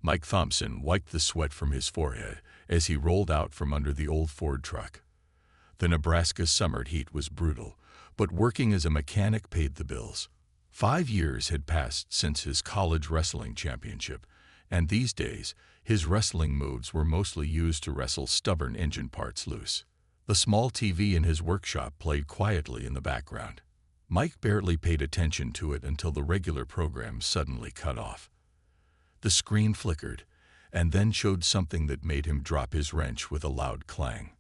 Mike Thompson wiped the sweat from his forehead as he rolled out from under the old Ford truck. The Nebraska summer heat was brutal, but working as a mechanic paid the bills. 5 years had passed since his college wrestling championship, and these days, his wrestling moves were mostly used to wrestle stubborn engine parts loose. The small TV in his workshop played quietly in the background. Mike barely paid attention to it until the regular program suddenly cut off. The screen flickered, and then showed something that made him drop his wrench with a loud clang.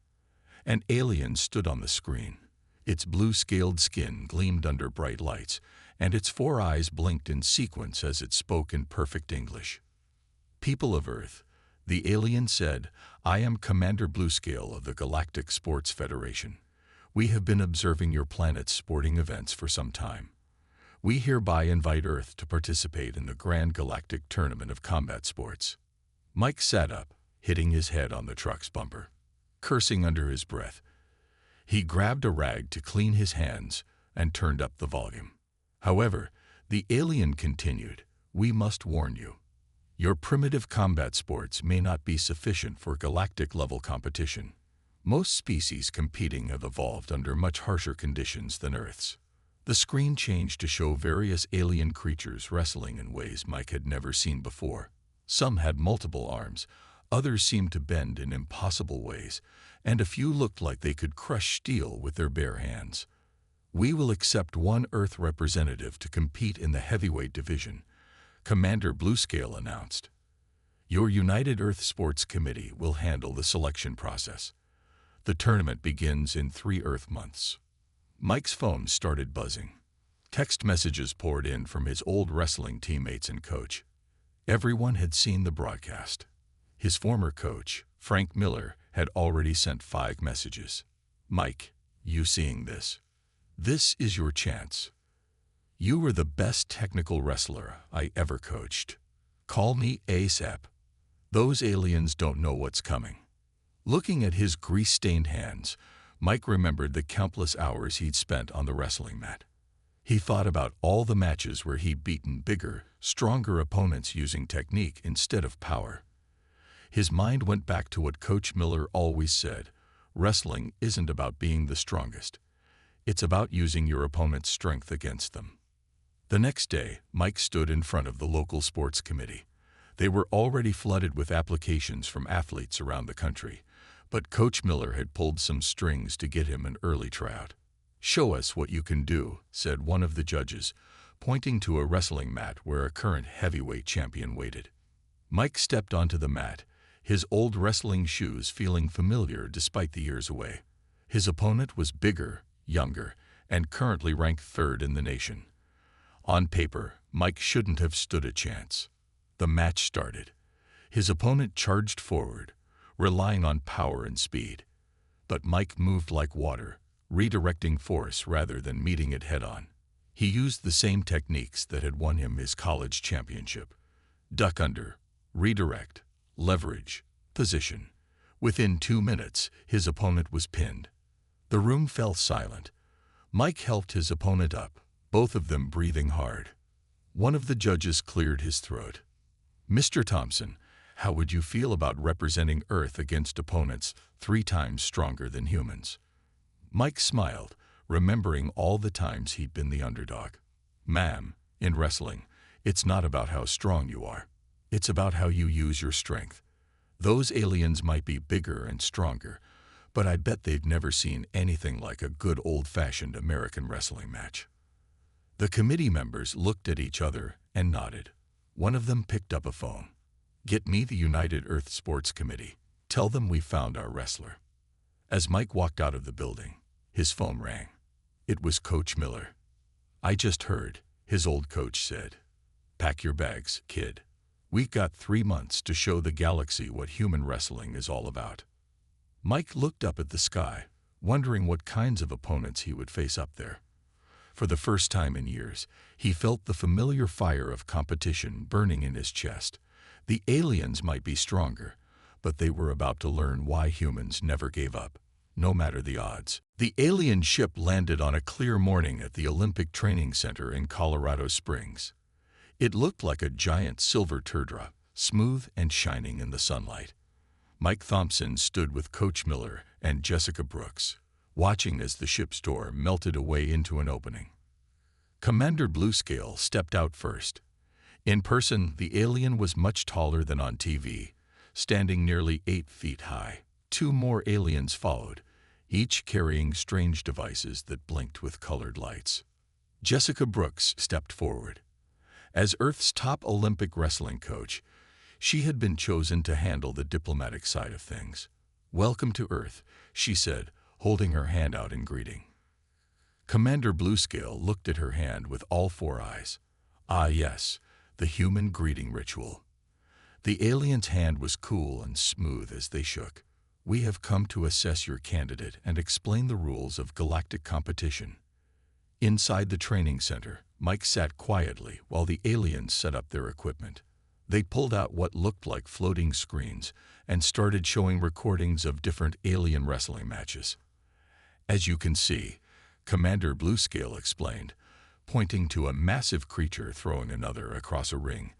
An alien stood on the screen. Its blue-scaled skin gleamed under bright lights, and its 4 eyes blinked in sequence as it spoke in perfect English. "People of Earth," the alien said, "I am Commander Bluescale of the Galactic Sports Federation. We have been observing your planet's sporting events for some time. We hereby invite Earth to participate in the Grand Galactic Tournament of Combat Sports." Mike sat up, hitting his head on the truck's bumper, cursing under his breath. He grabbed a rag to clean his hands and turned up the volume. However, the alien continued, "We must warn you. Your primitive combat sports may not be sufficient for galactic-level competition. Most species competing have evolved under much harsher conditions than Earth's." The screen changed to show various alien creatures wrestling in ways Mike had never seen before. Some had multiple arms, others seemed to bend in impossible ways, and a few looked like they could crush steel with their bare hands. "We will accept one Earth representative to compete in the heavyweight division," Commander Bluescale announced. "Your United Earth Sports Committee will handle the selection process. The tournament begins in 3 Earth months." Mike's phone started buzzing. Text messages poured in from his old wrestling teammates and coach. Everyone had seen the broadcast. His former coach, Frank Miller, had already sent 5 messages. "Mike, you seeing this? This is your chance. You were the best technical wrestler I ever coached. Call me ASAP. Those aliens don't know what's coming." Looking at his grease-stained hands, Mike remembered the countless hours he'd spent on the wrestling mat. He thought about all the matches where he'd beaten bigger, stronger opponents using technique instead of power. His mind went back to what Coach Miller always said: wrestling isn't about being the strongest. It's about using your opponent's strength against them. The next day, Mike stood in front of the local sports committee. They were already flooded with applications from athletes around the country, but Coach Miller had pulled some strings to get him an early tryout. "Show us what you can do," said one of the judges, pointing to a wrestling mat where a current heavyweight champion waited. Mike stepped onto the mat, his old wrestling shoes feeling familiar despite the years away. His opponent was bigger, younger, and currently ranked 3rd in the nation. On paper, Mike shouldn't have stood a chance. The match started. His opponent charged forward, relying on power and speed. But Mike moved like water, redirecting force rather than meeting it head-on. He used the same techniques that had won him his college championship: duck under, redirect, leverage, position. Within 2 minutes, his opponent was pinned. The room fell silent. Mike helped his opponent up, both of them breathing hard. One of the judges cleared his throat. "Mr. Thompson, how would you feel about representing Earth against opponents 3 times stronger than humans?" Mike smiled, remembering all the times he'd been the underdog. "Ma'am, in wrestling, it's not about how strong you are. It's about how you use your strength. Those aliens might be bigger and stronger, but I bet they've never seen anything like a good old-fashioned American wrestling match." The committee members looked at each other and nodded. One of them picked up a phone. "Get me the United Earth Sports Committee. Tell them we found our wrestler." As Mike walked out of the building, his phone rang. It was Coach Miller. "I just heard," his old coach said. "Pack your bags, kid. We've got 3 months to show the galaxy what human wrestling is all about." Mike looked up at the sky, wondering what kinds of opponents he would face up there. For the first time in years, he felt the familiar fire of competition burning in his chest. The aliens might be stronger, but they were about to learn why humans never gave up, no matter the odds. The alien ship landed on a clear morning at the Olympic Training Center in Colorado Springs. It looked like a giant silver teardrop, smooth and shining in the sunlight. Mike Thompson stood with Coach Miller and Jessica Brooks, watching as the ship's door melted away into an opening. Commander Bluescale stepped out first. In person, the alien was much taller than on TV, standing nearly 8 feet high. 2 more aliens followed, each carrying strange devices that blinked with colored lights. Jessica Brooks stepped forward. As Earth's top Olympic wrestling coach, she had been chosen to handle the diplomatic side of things. "Welcome to Earth," she said, holding her hand out in greeting. Commander Bluescale looked at her hand with all 4 eyes. Ah yes, the human greeting ritual. The alien's hand was cool and smooth as they shook. "We have come to assess your candidate and explain the rules of galactic competition." Inside the training center, Mike sat quietly while the aliens set up their equipment. They pulled out what looked like floating screens and started showing recordings of different alien wrestling matches. "As you can see," Commander Bluescale explained, pointing to a massive creature throwing another across a ring,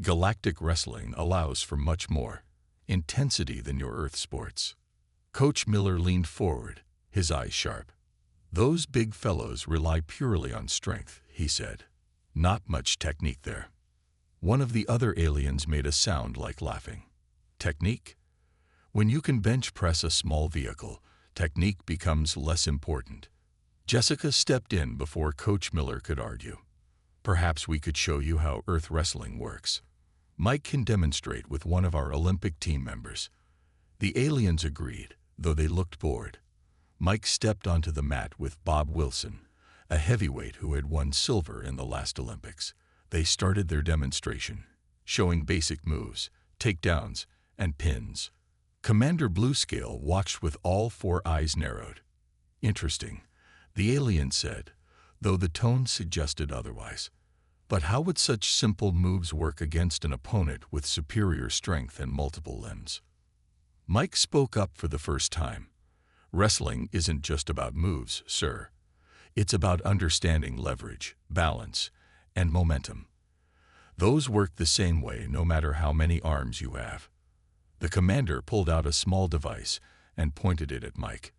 "galactic wrestling allows for much more intensity than your Earth sports." Coach Miller leaned forward, his eyes sharp. "Those big fellows rely purely on strength," he said. "Not much technique there." One of the other aliens made a sound like laughing. "Technique? When you can bench press a small vehicle, technique becomes less important." Jessica stepped in before Coach Miller could argue. "Perhaps we could show you how Earth wrestling works. Mike can demonstrate with one of our Olympic team members." The aliens agreed, though they looked bored. Mike stepped onto the mat with Bob Wilson, a heavyweight who had won silver in the last Olympics. They started their demonstration, showing basic moves, takedowns, and pins. Commander Bluescale watched with all 4 eyes narrowed. "Interesting," the alien said, though the tone suggested otherwise. "But how would such simple moves work against an opponent with superior strength and multiple limbs?" Mike spoke up for the first time. "Wrestling isn't just about moves, sir. It's about understanding leverage, balance, and momentum. Those work the same way no matter how many arms you have." The commander pulled out a small device and pointed it at Mike.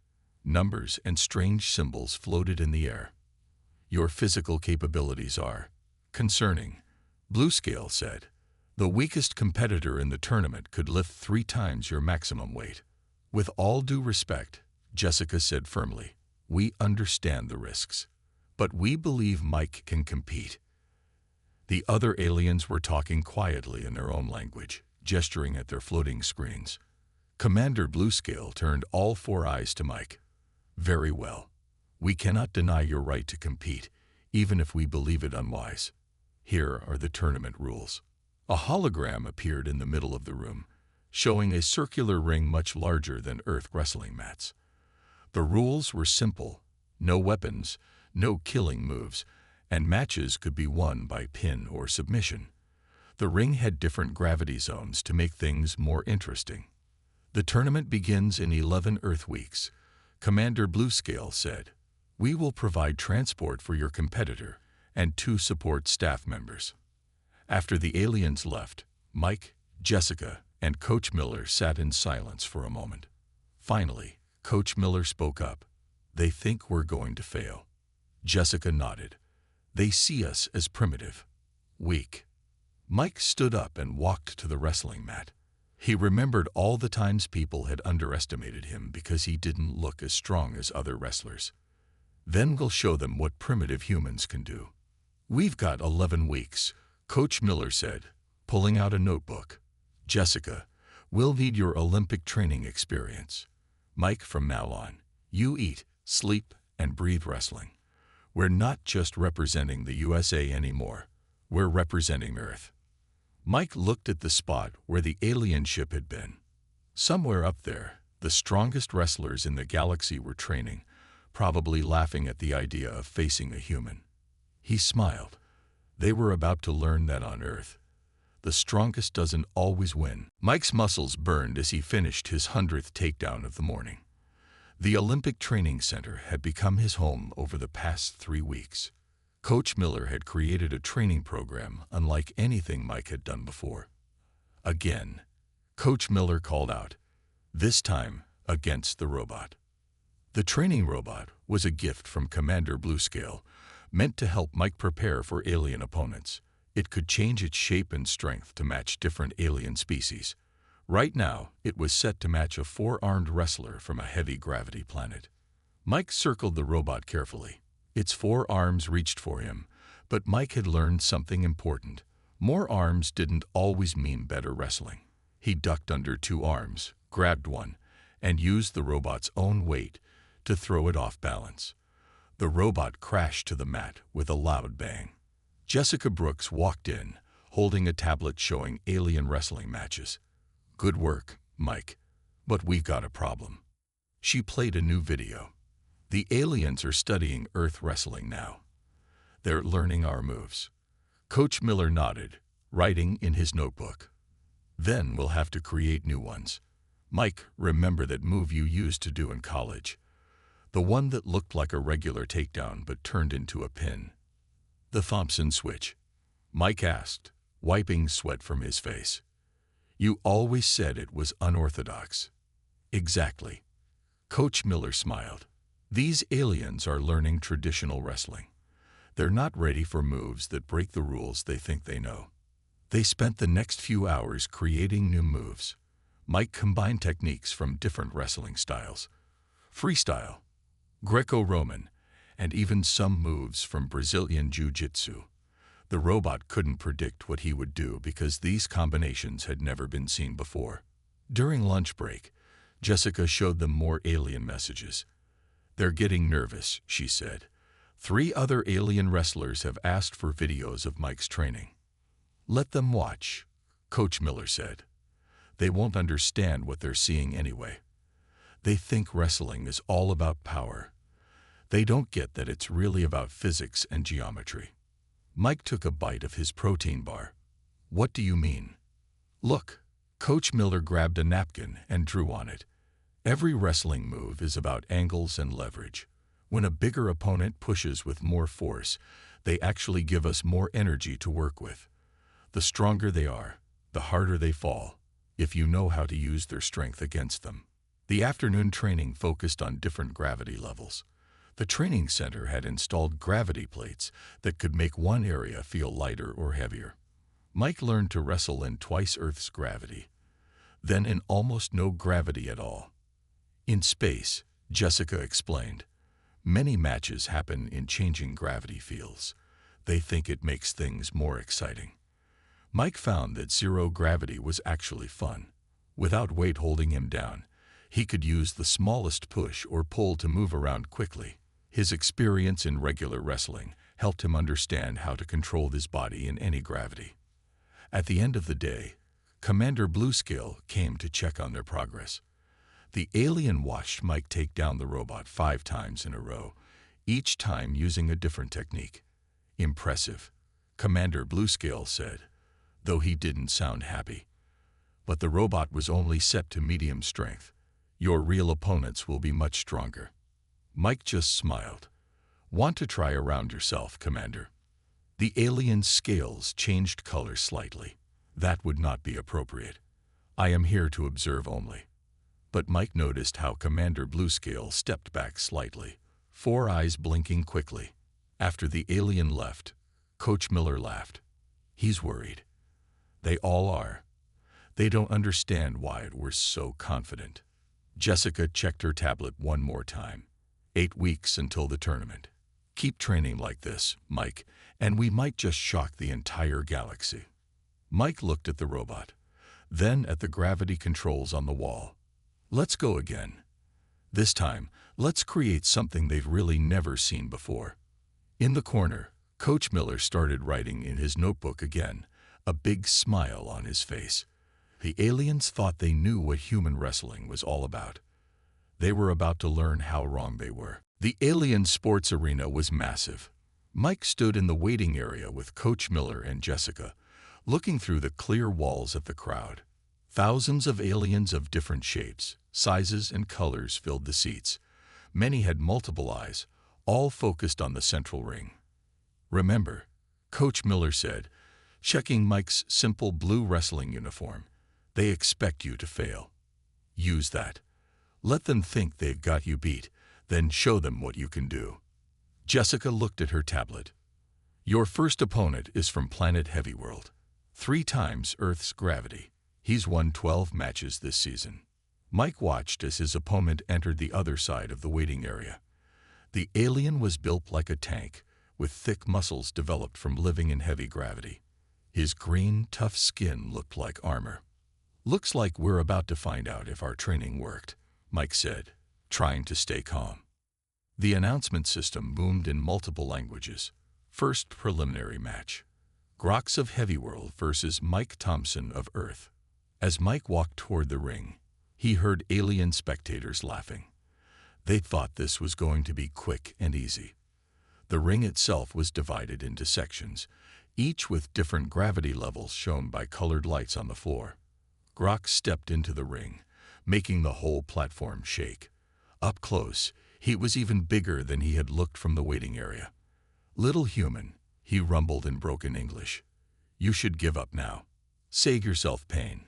Numbers and strange symbols floated in the air. "Your physical capabilities are concerning," Bluescale said. "The weakest competitor in the tournament could lift 3 times your maximum weight." "With all due respect," Jessica said firmly, "we understand the risks. But we believe Mike can compete." The other aliens were talking quietly in their own language, gesturing at their floating screens. Commander Bluescale turned all 4 eyes to Mike. "Very well. We cannot deny your right to compete, even if we believe it unwise. Here are the tournament rules." A hologram appeared in the middle of the room, showing a circular ring much larger than Earth wrestling mats. The rules were simple: no weapons, no killing moves, and matches could be won by pin or submission. The ring had different gravity zones to make things more interesting. "The tournament begins in 11 Earth weeks," Commander Bluescale said. "We will provide transport for your competitor and 2 support staff members." After the aliens left, Mike, Jessica, and Coach Miller sat in silence for a moment. Finally, Coach Miller spoke up. "They think we're going to fail." Jessica nodded. "They see us as primitive, weak." Mike stood up and walked to the wrestling mat. He remembered all the times people had underestimated him because he didn't look as strong as other wrestlers. "Then we'll show them what primitive humans can do." "We've got 11 weeks, Coach Miller said, pulling out a notebook. "Jessica, we'll need your Olympic training experience. Mike, from now on, you eat, sleep, and breathe wrestling. We're not just representing the USA anymore. We're representing Earth." Mike looked at the spot where the alien ship had been. Somewhere up there, the strongest wrestlers in the galaxy were training, probably laughing at the idea of facing a human. He smiled. They were about to learn that on Earth, the strongest doesn't always win. Mike's muscles burned as he finished his 100th takedown of the morning. The Olympic Training Center had become his home over the past 3 weeks. Coach Miller had created a training program unlike anything Mike had done before. Again, Coach Miller called out, this time against the robot. The training robot was a gift from Commander Bluescale, meant to help Mike prepare for alien opponents. It could change its shape and strength to match different alien species. Right now, it was set to match a four-armed wrestler from a heavy-gravity planet. Mike circled the robot carefully. Its four arms reached for him, but Mike had learned something important. More arms didn't always mean better wrestling. He ducked under two arms, grabbed one, and used the robot's own weight to throw it off balance. The robot crashed to the mat with a loud bang. Jessica Brooks walked in, holding a tablet showing alien wrestling matches. Good work, Mike, but we've got a problem. She played a new video. The aliens are studying Earth wrestling now. They're learning our moves. Coach Miller nodded, writing in his notebook. Then we'll have to create new ones. Mike, remember that move you used to do in college? The one that looked like a regular takedown but turned into a pin. The Thompson switch. Mike asked, wiping sweat from his face. You always said it was unorthodox. Exactly. Coach Miller smiled. These aliens are learning traditional wrestling. They're not ready for moves that break the rules they think they know. They spent the next few hours creating new moves. Mike combined techniques from different wrestling styles. Freestyle, Greco-Roman, and even some moves from Brazilian Jiu-Jitsu. The robot couldn't predict what he would do because these combinations had never been seen before. During lunch break, Jessica showed them more alien messages. They're getting nervous, she said. 3 other alien wrestlers have asked for videos of Mike's training. Let them watch, Coach Miller said. They won't understand what they're seeing anyway. They think wrestling is all about power. They don't get that it's really about physics and geometry. Mike took a bite of his protein bar. What do you mean? Look, Coach Miller grabbed a napkin and drew on it. Every wrestling move is about angles and leverage. When a bigger opponent pushes with more force, they actually give us more energy to work with. The stronger they are, the harder they fall, if you know how to use their strength against them. The afternoon training focused on different gravity levels. The training center had installed gravity plates that could make one area feel lighter or heavier. Mike learned to wrestle in twice Earth's gravity, then in almost no gravity at all. In space, Jessica explained, many matches happen in changing gravity fields. They think it makes things more exciting. Mike found that zero gravity was actually fun. Without weight holding him down, he could use the smallest push or pull to move around quickly. His experience in regular wrestling helped him understand how to control his body in any gravity. At the end of the day, Commander Bluescale came to check on their progress. The alien watched Mike take down the robot 5 times in a row, each time using a different technique. Impressive, Commander Bluescale said, though he didn't sound happy. But the robot was only set to medium strength. Your real opponents will be much stronger. Mike just smiled. Want to try around yourself, Commander? The alien's scales changed color slightly. That would not be appropriate. I am here to observe only. But Mike noticed how Commander Bluescale stepped back slightly, 4 eyes blinking quickly. After the alien left, Coach Miller laughed. He's worried. They all are. They don't understand why we're so confident. Jessica checked her tablet one more time. 8 weeks until the tournament. Keep training like this, Mike, and we might just shock the entire galaxy. Mike looked at the robot, then at the gravity controls on the wall. Let's go again. This time, let's create something they've really never seen before. In the corner, Coach Miller started writing in his notebook again, a big smile on his face. The aliens thought they knew what human wrestling was all about. They were about to learn how wrong they were. The alien sports arena was massive. Mike stood in the waiting area with Coach Miller and Jessica, looking through the clear walls at the crowd. Thousands of aliens of different shapes, sizes, and colors filled the seats. Many had multiple eyes, all focused on the central ring. Remember, Coach Miller said, checking Mike's simple blue wrestling uniform, They expect you to fail. Use that. Let them think they've got you beat, then show them what you can do. Jessica looked at her tablet. Your first opponent is from planet Heavyworld. 3 times Earth's gravity. He's won 12 matches this season. Mike watched as his opponent entered the other side of the waiting area. The alien was built like a tank, with thick muscles developed from living in heavy gravity. His green, tough skin looked like armor. Looks like we're about to find out if our training worked, Mike said, trying to stay calm. The announcement system boomed in multiple languages. First preliminary match. Grox of Heavyworld versus Mike Thompson of Earth. As Mike walked toward the ring, he heard alien spectators laughing. They thought this was going to be quick and easy. The ring itself was divided into sections, each with different gravity levels shown by colored lights on the floor. Grox stepped into the ring, making the whole platform shake. Up close, he was even bigger than he had looked from the waiting area. Little human, he rumbled in broken English. You should give up now. Save yourself pain.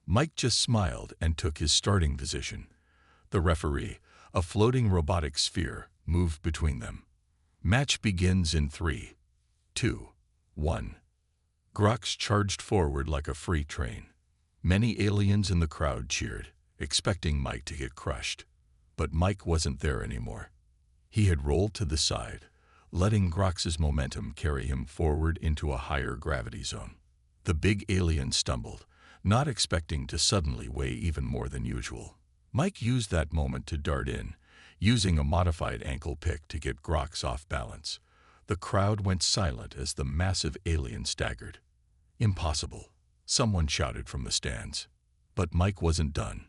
Mike just smiled and took his starting position. The referee, a floating robotic sphere, moved between them. Match begins in 3, 2, 1. Grox charged forward like a freight train. Many aliens in the crowd cheered, expecting Mike to get crushed. But Mike wasn't there anymore. He had rolled to the side, letting Grox's momentum carry him forward into a higher gravity zone. The big alien stumbled, not expecting to suddenly weigh even more than usual. Mike used that moment to dart in, using a modified ankle pick to get Grox off balance. The crowd went silent as the massive alien staggered. Impossible, someone shouted from the stands. But Mike wasn't done.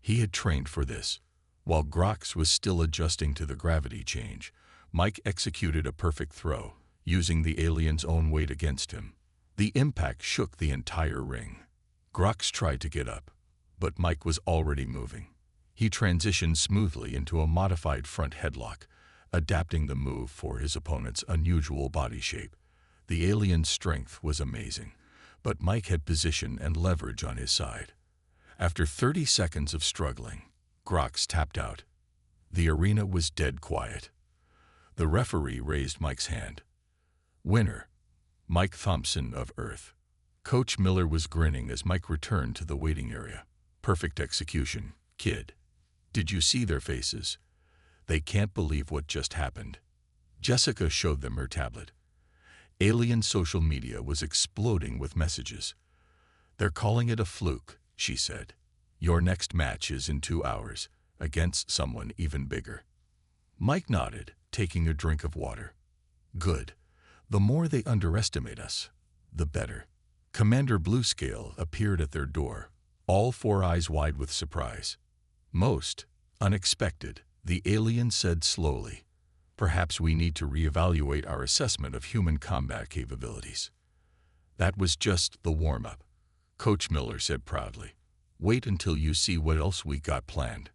He had trained for this. While Grox was still adjusting to the gravity change, Mike executed a perfect throw, using the alien's own weight against him. The impact shook the entire ring. Grox tried to get up, but Mike was already moving. He transitioned smoothly into a modified front headlock, adapting the move for his opponent's unusual body shape. The alien's strength was amazing, but Mike had position and leverage on his side. After 30 seconds of struggling, Grox tapped out. The arena was dead quiet. The referee raised Mike's hand. Winner, Mike Thompson of Earth. Coach Miller was grinning as Mike returned to the waiting area. Perfect execution, kid. Did you see their faces? They can't believe what just happened. Jessica showed them her tablet. Alien social media was exploding with messages. They're calling it a fluke, she said. Your next match is in 2 hours, against someone even bigger. Mike nodded, taking a drink of water. Good. The more they underestimate us, the better. Commander Bluescale appeared at their door, all 4 eyes wide with surprise. Most unexpected, the alien said slowly. Perhaps we need to reevaluate our assessment of human combat capabilities. That was just the warm-up, Coach Miller said proudly. Wait until you see what else we got planned.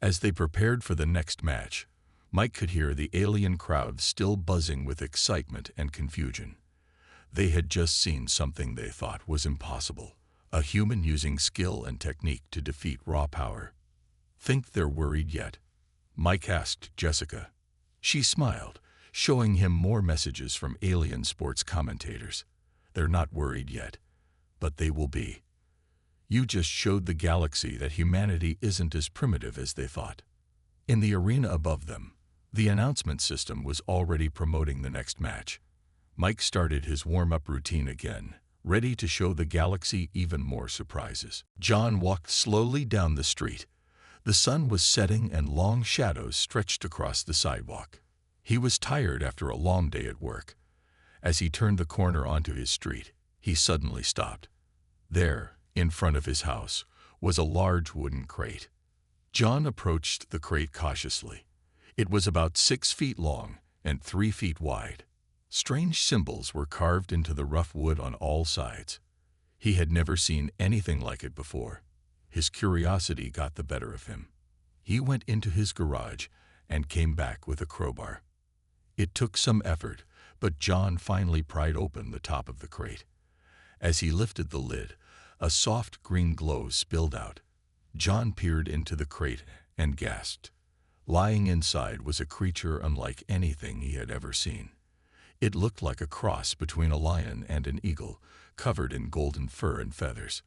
As they prepared for the next match, Mike could hear the alien crowd still buzzing with excitement and confusion. They had just seen something they thought was impossible, a human using skill and technique to defeat raw power. Think they're worried yet? Mike asked Jessica. She smiled, showing him more messages from alien sports commentators. They're not worried yet, but they will be. You just showed the galaxy that humanity isn't as primitive as they thought. In the arena above them, the announcement system was already promoting the next match. Mike started his warm-up routine again, ready to show the galaxy even more surprises. John walked slowly down the street. The sun was setting and long shadows stretched across the sidewalk. He was tired after a long day at work. As he turned the corner onto his street, he suddenly stopped. There, in front of his house, was a large wooden crate. John approached the crate cautiously. It was about 6 feet long and 3 feet wide. Strange symbols were carved into the rough wood on all sides. He had never seen anything like it before. His curiosity got the better of him. He went into his garage and came back with a crowbar. It took some effort, but John finally pried open the top of the crate. As he lifted the lid, A soft green glow spilled out. John peered into the crate and gasped. Lying inside was a creature unlike anything he had ever seen. It looked like a cross between a lion and an eagle, covered in golden fur and feathers.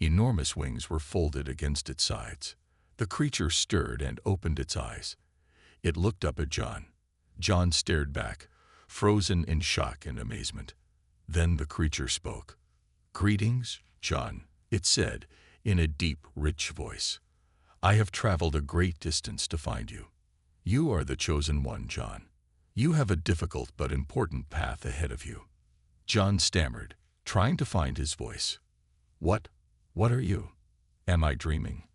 Enormous wings were folded against its sides. The creature stirred and opened its eyes. It looked up at John. John stared back, frozen in shock and amazement. Then the creature spoke. "Greetings, John," it said, in a deep, rich voice. "I have traveled a great distance to find you. You are the chosen one, John. You have a difficult but important path ahead of you." John stammered, trying to find his voice. What are you? Am I dreaming?"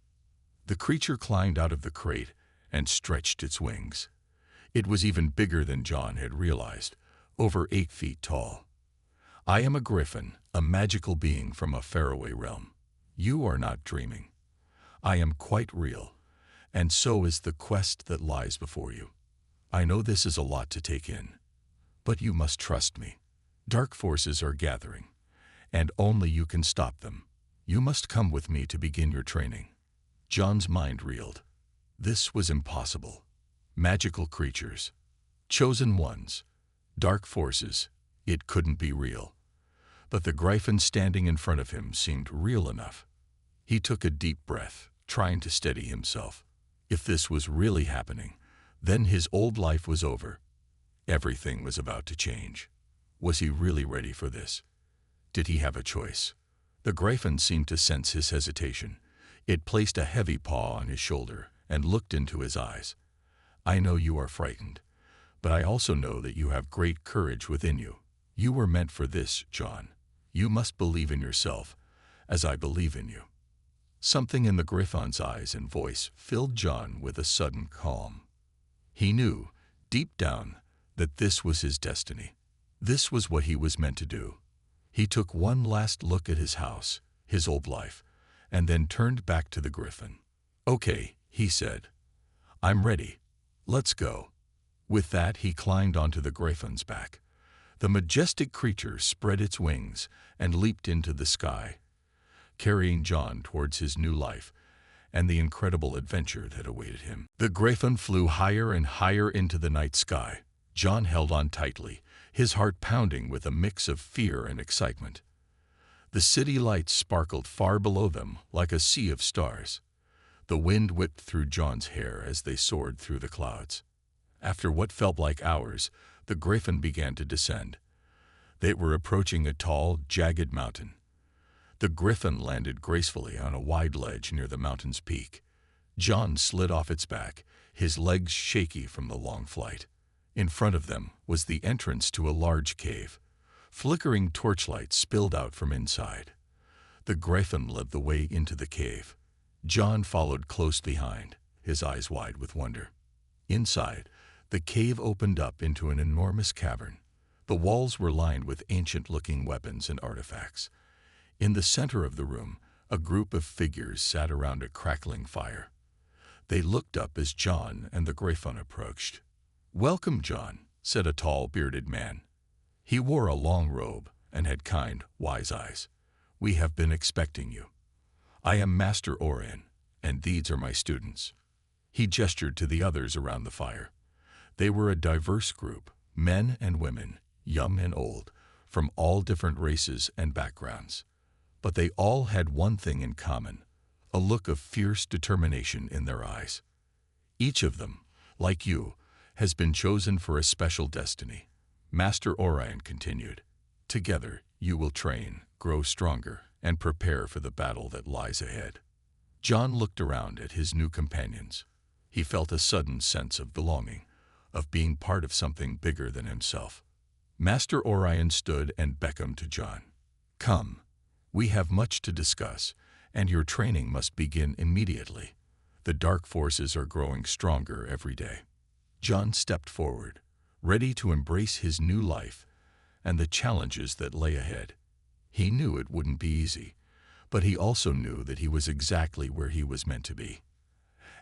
The creature climbed out of the crate and stretched its wings. It was even bigger than John had realized, over 8 feet tall. "I am a griffin, a magical being from a faraway realm. You are not dreaming. I am quite real, and so is the quest that lies before you. I know this is a lot to take in, but you must trust me. Dark forces are gathering, and only you can stop them. You must come with me to begin your training." John's mind reeled. This was impossible. Magical creatures, chosen ones, dark forces, it couldn't be real. But the griffin standing in front of him seemed real enough. He took a deep breath, trying to steady himself. If this was really happening, then his old life was over. Everything was about to change. Was he really ready for this? Did he have a choice? The griffin seemed to sense his hesitation. It placed a heavy paw on his shoulder and looked into his eyes. "I know you are frightened, but I also know that you have great courage within you. You were meant for this, John. You must believe in yourself, as I believe in you." Something in the griffin's eyes and voice filled John with a sudden calm. He knew, deep down, that this was his destiny. This was what he was meant to do. He took one last look at his house, his old life, and then turned back to the griffin. "Okay," he said. "I'm ready. Let's go." With that, he climbed onto the griffin's back. The majestic creature spread its wings and leaped into the sky, carrying John towards his new life and the incredible adventure that awaited him. The griffin flew higher and higher into the night sky. John held on tightly, his heart pounding with a mix of fear and excitement. The city lights sparkled far below them like a sea of stars. The wind whipped through John's hair as they soared through the clouds. After what felt like hours, the griffin began to descend. They were approaching a tall, jagged mountain. The griffin landed gracefully on a wide ledge near the mountain's peak. John slid off its back, his legs shaky from the long flight. In front of them was the entrance to a large cave. Flickering torchlight spilled out from inside. The griffin led the way into the cave. John followed close behind, his eyes wide with wonder. Inside, the cave opened up into an enormous cavern. The walls were lined with ancient-looking weapons and artifacts. In the center of the room, a group of figures sat around a crackling fire. They looked up as John and the griffin approached. "Welcome, John," said a tall, bearded man. He wore a long robe and had kind, wise eyes. "We have been expecting you. I am Master Orion, and these are my students." He gestured to the others around the fire. They were a diverse group, men and women, young and old, from all different races and backgrounds. But they all had one thing in common, a look of fierce determination in their eyes. Each of them, like you, has been chosen for a special destiny. Master Orion continued. "Together, you will train, grow stronger, and prepare for the battle that lies ahead." John looked around at his new companions. He felt a sudden sense of belonging, of being part of something bigger than himself. Master Orion stood and beckoned to John. "Come, we have much to discuss, and your training must begin immediately. The dark forces are growing stronger every day." John stepped forward, ready to embrace his new life and the challenges that lay ahead. He knew it wouldn't be easy, but he also knew that he was exactly where he was meant to be.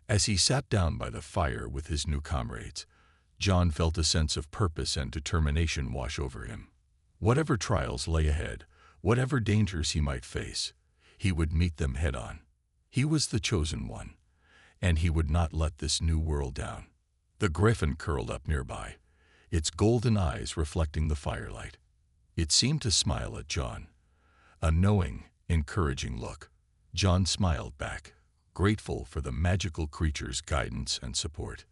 As he sat down by the fire with his new comrades, John felt a sense of purpose and determination wash over him. Whatever trials lay ahead, whatever dangers he might face, He would meet them head-on. He was the chosen one, and he would not let this new world down. The griffin curled up nearby, its golden eyes reflecting the firelight. It seemed to smile at John, a knowing, encouraging look. John smiled back, grateful for the magical creature's guidance and support.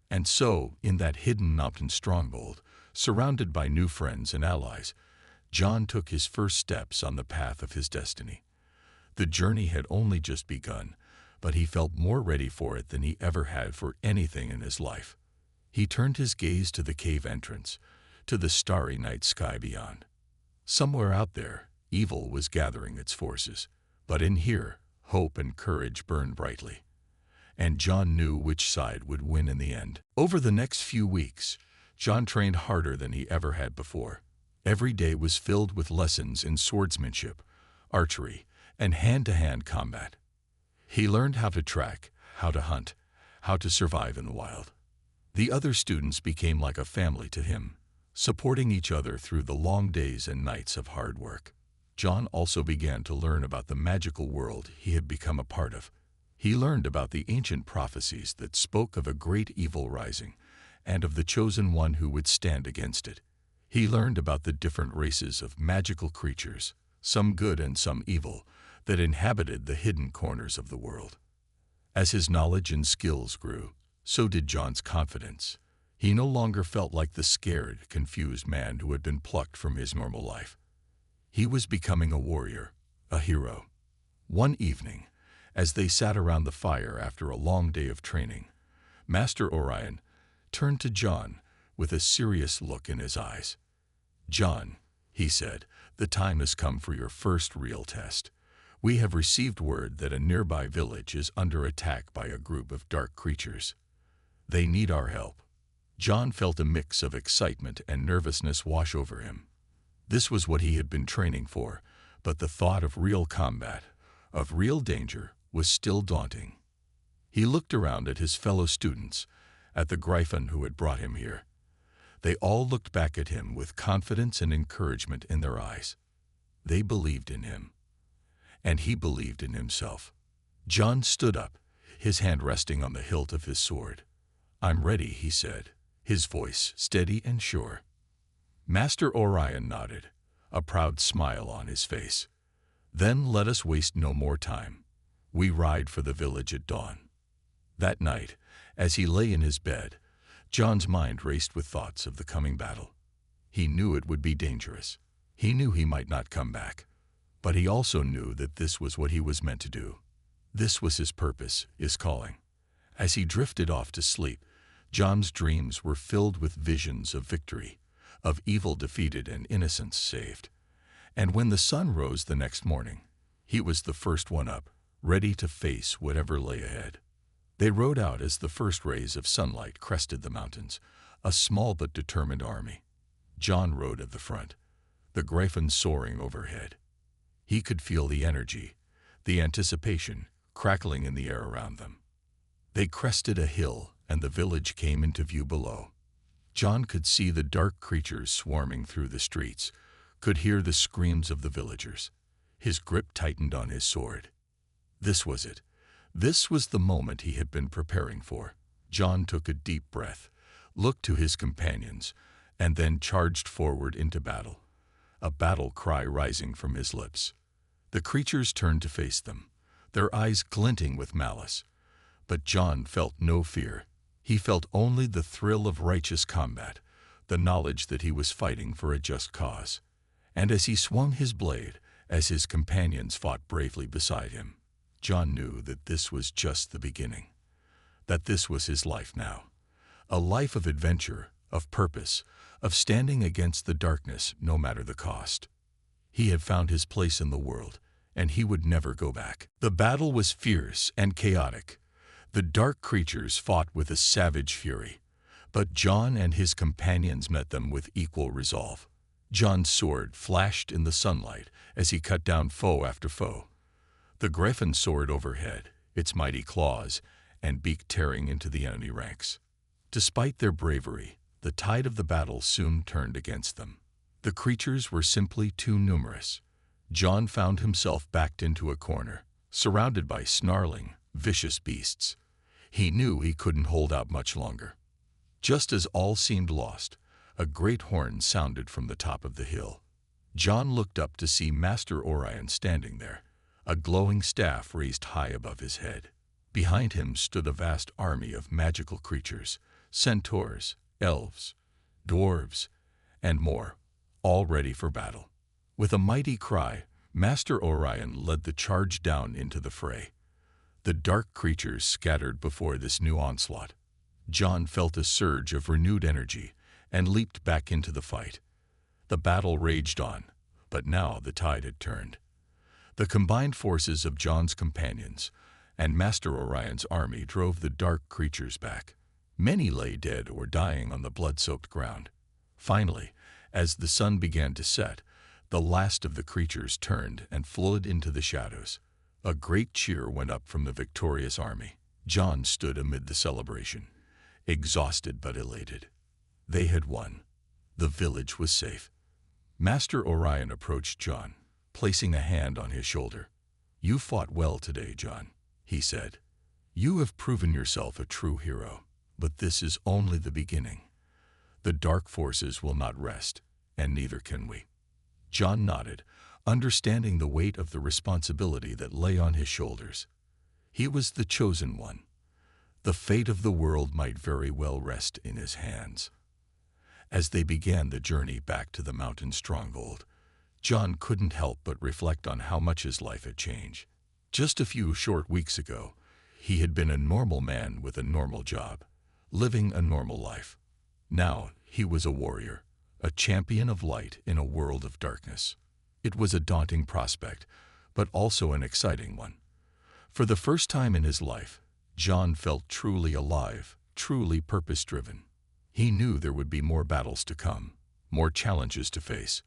And so, in that hidden mountain stronghold, surrounded by new friends and allies, John took his first steps on the path of his destiny. The journey had only just begun, but he felt more ready for it than he ever had for anything in his life. He turned his gaze to the cave entrance, to the starry night sky beyond. Somewhere out there, evil was gathering its forces, but in here, hope and courage burned brightly. And John knew which side would win in the end. Over the next few weeks, John trained harder than he ever had before. Every day was filled with lessons in swordsmanship, archery, and hand-to-hand combat. He learned how to track, how to hunt, how to survive in the wild. The other students became like a family to him, supporting each other through the long days and nights of hard work. John also began to learn about the magical world he had become a part of. He learned about the ancient prophecies that spoke of a great evil rising, and of the chosen one who would stand against it. He learned about the different races of magical creatures, some good and some evil, that inhabited the hidden corners of the world. As his knowledge and skills grew, so did John's confidence. He no longer felt like the scared, confused man who had been plucked from his normal life. He was becoming a warrior, a hero. One evening, as they sat around the fire after a long day of training, Master Orion turned to John with a serious look in his eyes. "John," he said, "the time has come for your first real test. We have received word that a nearby village is under attack by a group of dark creatures. They need our help." John felt a mix of excitement and nervousness wash over him. This was what he had been training for, but the thought of real combat, of real danger, was still daunting. He looked around at his fellow students, at the griffin who had brought him here. They all looked back at him with confidence and encouragement in their eyes. They believed in him, and he believed in himself. John stood up, his hand resting on the hilt of his sword. "I'm ready," he said, his voice steady and sure. Master Orion nodded, a proud smile on his face. "Then let us waste no more time. We ride for the village at dawn." That night, as he lay in his bed, John's mind raced with thoughts of the coming battle. He knew it would be dangerous. He knew he might not come back. But he also knew that this was what he was meant to do. This was his purpose, his calling. As he drifted off to sleep, John's dreams were filled with visions of victory, of evil defeated and innocence saved. And when the sun rose the next morning, he was the first one up, ready to face whatever lay ahead. They rode out as the first rays of sunlight crested the mountains, a small but determined army. John rode at the front, the griffin soaring overhead. He could feel the energy, the anticipation, crackling in the air around them. They crested a hill, and the village came into view below. John could see the dark creatures swarming through the streets, could hear the screams of the villagers. His grip tightened on his sword. This was it. This was the moment he had been preparing for. John took a deep breath, looked to his companions, and then charged forward into battle, a battle cry rising from his lips. The creatures turned to face them, their eyes glinting with malice. But John felt no fear. He felt only the thrill of righteous combat, the knowledge that he was fighting for a just cause. And as he swung his blade, as his companions fought bravely beside him, John knew that this was just the beginning, that this was his life now, a life of adventure, of purpose, of standing against the darkness no matter the cost. He had found his place in the world, and he would never go back. The battle was fierce and chaotic. The dark creatures fought with a savage fury, but John and his companions met them with equal resolve. John's sword flashed in the sunlight as he cut down foe after foe. The griffin soared overhead, its mighty claws and beak tearing into the enemy ranks. Despite their bravery, the tide of the battle soon turned against them. The creatures were simply too numerous. John found himself backed into a corner, surrounded by snarling, vicious beasts. He knew he couldn't hold out much longer. Just as all seemed lost, a great horn sounded from the top of the hill. John looked up to see Master Orion standing there, a glowing staff raised high above his head. Behind him stood a vast army of magical creatures, centaurs, elves, dwarves, and more, all ready for battle. With a mighty cry, Master Orion led the charge down into the fray. The dark creatures scattered before this new onslaught. John felt a surge of renewed energy and leaped back into the fight. The battle raged on, but now the tide had turned. The combined forces of John's companions and Master Orion's army drove the dark creatures back. Many lay dead or dying on the blood-soaked ground. Finally, as the sun began to set, the last of the creatures turned and fled into the shadows. A great cheer went up from the victorious army. John stood amid the celebration, exhausted but elated. They had won. The village was safe. Master Orion approached John, placing a hand on his shoulder. "You fought well today, John," he said. "You have proven yourself a true hero, but this is only the beginning. The dark forces will not rest, and neither can we." John nodded, understanding the weight of the responsibility that lay on his shoulders. He was the chosen one. The fate of the world might very well rest in his hands. As they began the journey back to the mountain stronghold, John couldn't help but reflect on how much his life had changed. Just a few short weeks ago, he had been a normal man with a normal job, living a normal life. Now he was a warrior, a champion of light in a world of darkness. It was a daunting prospect, but also an exciting one. For the first time in his life, John felt truly alive, truly purpose-driven. He knew there would be more battles to come, more challenges to face.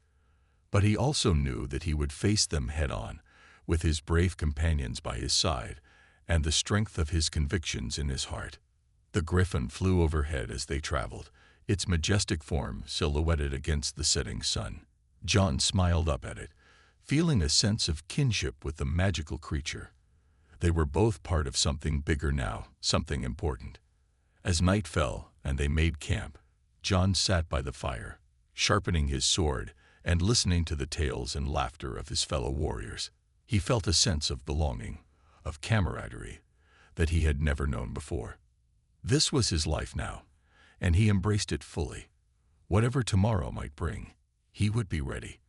But he also knew that he would face them head-on, with his brave companions by his side and the strength of his convictions in his heart. The griffin flew overhead as they traveled, its majestic form silhouetted against the setting sun. John smiled up at it, feeling a sense of kinship with the magical creature. They were both part of something bigger now, something important. As night fell and they made camp, John sat by the fire, sharpening his sword and listening to the tales and laughter of his fellow warriors. He felt a sense of belonging, of camaraderie, that he had never known before. This was his life now, and he embraced it fully. Whatever tomorrow might bring, he would be ready.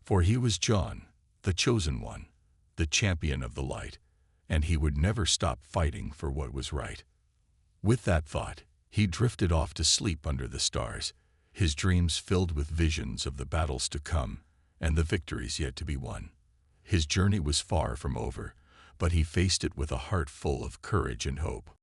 For he was John, the chosen one, the champion of the light, and he would never stop fighting for what was right. With that thought, he drifted off to sleep under the stars, his dreams filled with visions of the battles to come and the victories yet to be won. His journey was far from over, but he faced it with a heart full of courage and hope.